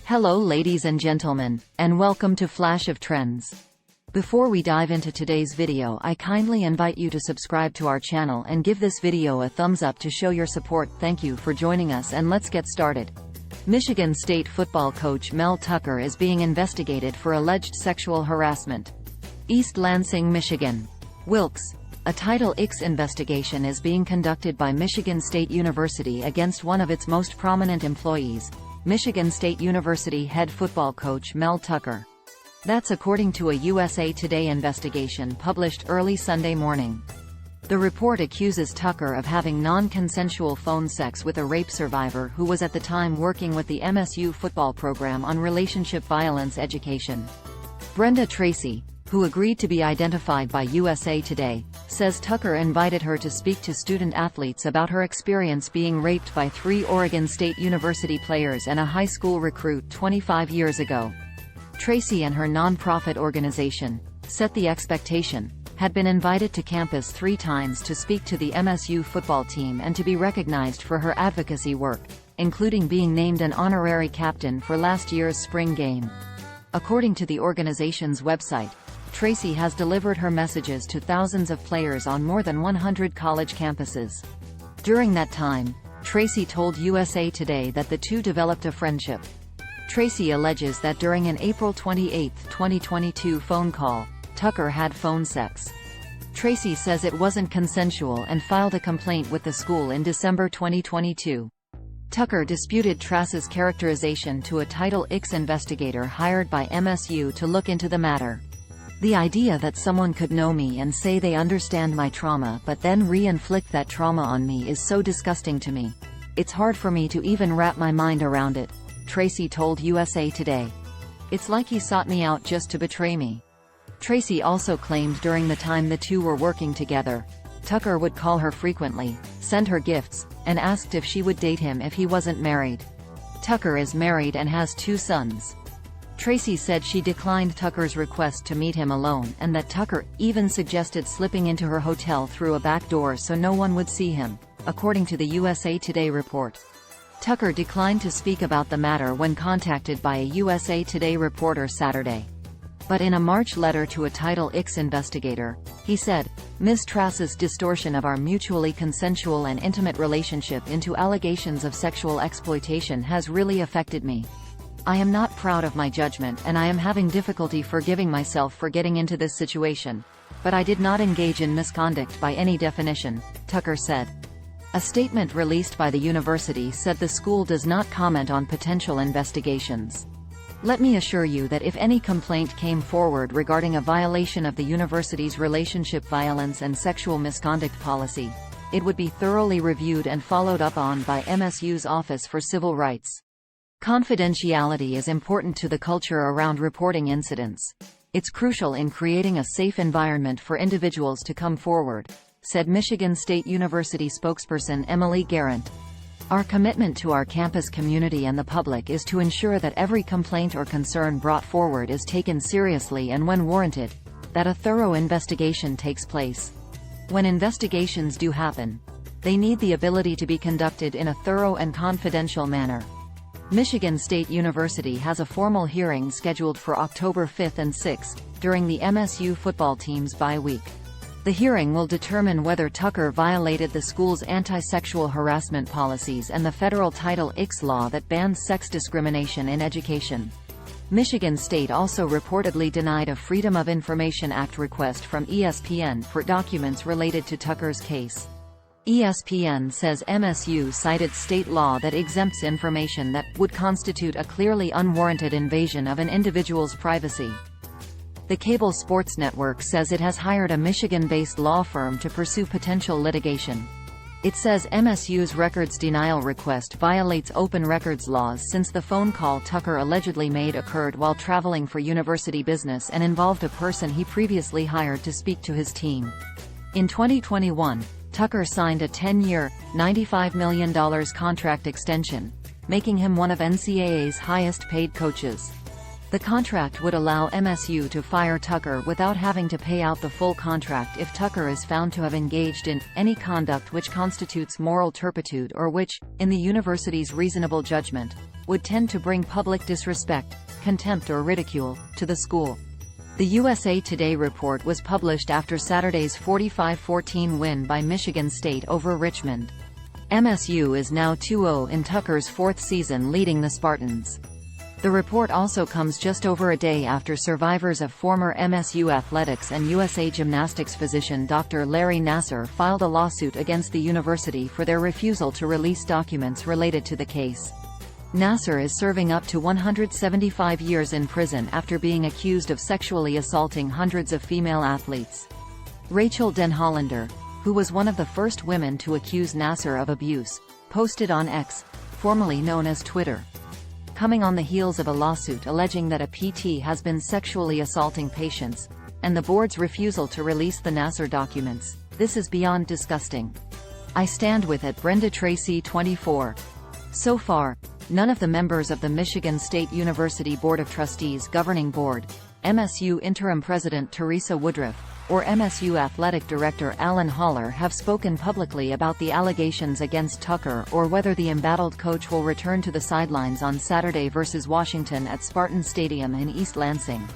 Hello ladies and gentlemen, and welcome to Flash of Trends. Before we dive into today's video, I kindly invite you to subscribe to our channel and give this video a thumbs up to show your support. Thank you for joining us, and let's get started. Michigan State football coach Mel Tucker is being investigated for alleged sexual harassment. East Lansing, Michigan. Wilkes. A Title IX investigation is being conducted by Michigan State University against one of its most prominent employees, Michigan State University head football coach Mel Tucker. That's according to a USA Today investigation published early Sunday morning. The report accuses Tucker of having non-consensual phone sex with a rape survivor who was at the time working with the MSU football program on relationship violence education. Brenda Tracy, who agreed to be identified by USA Today, says Tucker invited her to speak to student-athletes about her experience being raped by 3 Oregon State University players and a high school recruit 25 years ago. Tracy and her nonprofit organization, Set the Expectation, had been invited to campus 3 times to speak to the MSU football team and to be recognized for her advocacy work, including being named an honorary captain for last year's spring game. According to the organization's website, Tracy has delivered her messages to thousands of players on more than 100 college campuses. During that time, Tracy told USA Today that the two developed a friendship. Tracy alleges that during an April 28, 2022 phone call, Tucker had phone sex. Tracy says it wasn't consensual and filed a complaint with the school in December 2022. Tucker disputed Tracy's characterization to a Title IX investigator hired by MSU to look into the matter. The idea that someone could know me and say they understand my trauma but then re-inflict that trauma on me is so disgusting to me. It's hard for me to even wrap my mind around it, Tracy told USA Today. It's like he sought me out just to betray me. Tracy also claimed during the time the two were working together, Tucker would call her frequently, send her gifts, and asked if she would date him if he wasn't married. Tucker is married and has 2 sons. Tracy said she declined Tucker's request to meet him alone and that Tucker even suggested slipping into her hotel through a back door so no one would see him, according to the USA Today report. Tucker declined to speak about the matter when contacted by a USA Today reporter Saturday. But in a March letter to a Title IX investigator, he said, "Ms. Tracy's distortion of our mutually consensual and intimate relationship into allegations of sexual exploitation has really affected me. I am not proud of my judgment and I am having difficulty forgiving myself for getting into this situation. But I did not engage in misconduct by any definition," Tucker said. A statement released by the university said the school does not comment on potential investigations. "Let me assure you that if any complaint came forward regarding a violation of the university's relationship violence and sexual misconduct policy, it would be thoroughly reviewed and followed up on by MSU's Office for Civil Rights. Confidentiality is important to the culture around reporting incidents. It's crucial in creating a safe environment for individuals to come forward," said Michigan State University spokesperson Emily Garant. "Our commitment to our campus community and the public is to ensure that every complaint or concern brought forward is taken seriously and, when warranted, that a thorough investigation takes place. When investigations do happen, they need the ability to be conducted in a thorough and confidential manner." Michigan State University has a formal hearing scheduled for October 5 and 6, during the MSU football team's bye week. The hearing will determine whether Tucker violated the school's anti-sexual harassment policies and the federal Title IX law that bans sex discrimination in education. Michigan State also reportedly denied a Freedom of Information Act request from ESPN for documents related to Tucker's case. ESPN says MSU cited state law that exempts information that would constitute a clearly unwarranted invasion of an individual's privacy. The cable sports network says it has hired a Michigan-based law firm to pursue potential litigation. It says MSU's records denial request violates open records laws since the phone call Tucker allegedly made occurred while traveling for university business and involved a person he previously hired to speak to his team. In 2021, Tucker signed a 10-year, $95 million contract extension, making him one of NCAA's highest-paid coaches. The contract would allow MSU to fire Tucker without having to pay out the full contract if Tucker is found to have engaged in any conduct which constitutes moral turpitude or which, in the university's reasonable judgment, would tend to bring public disrespect, contempt or ridicule to the school. The USA Today report was published after Saturday's 45-14 win by Michigan State over Richmond. MSU is now 2-0 in Tucker's fourth season leading the Spartans. The report also comes just over a day after survivors of former MSU athletics and USA Gymnastics physician Dr. Larry Nassar filed a lawsuit against the university for their refusal to release documents related to the case. Nassar is serving up to 175 years in prison after being accused of sexually assaulting hundreds of female athletes. Rachel Denhollander, who was one of the first women to accuse Nassar of abuse, posted on X, formerly known as Twitter. Coming on the heels of a lawsuit alleging that a PT has been sexually assaulting patients, and the board's refusal to release the Nassar documents, this is beyond disgusting. I stand with it. Brenda Tracy 24. So far, none of the members of the Michigan State University Board of Trustees Governing Board, MSU Interim President Teresa Woodruff, or MSU Athletic Director Alan Haller have spoken publicly about the allegations against Tucker or whether the embattled coach will return to the sidelines on Saturday versus Washington at Spartan Stadium in East Lansing.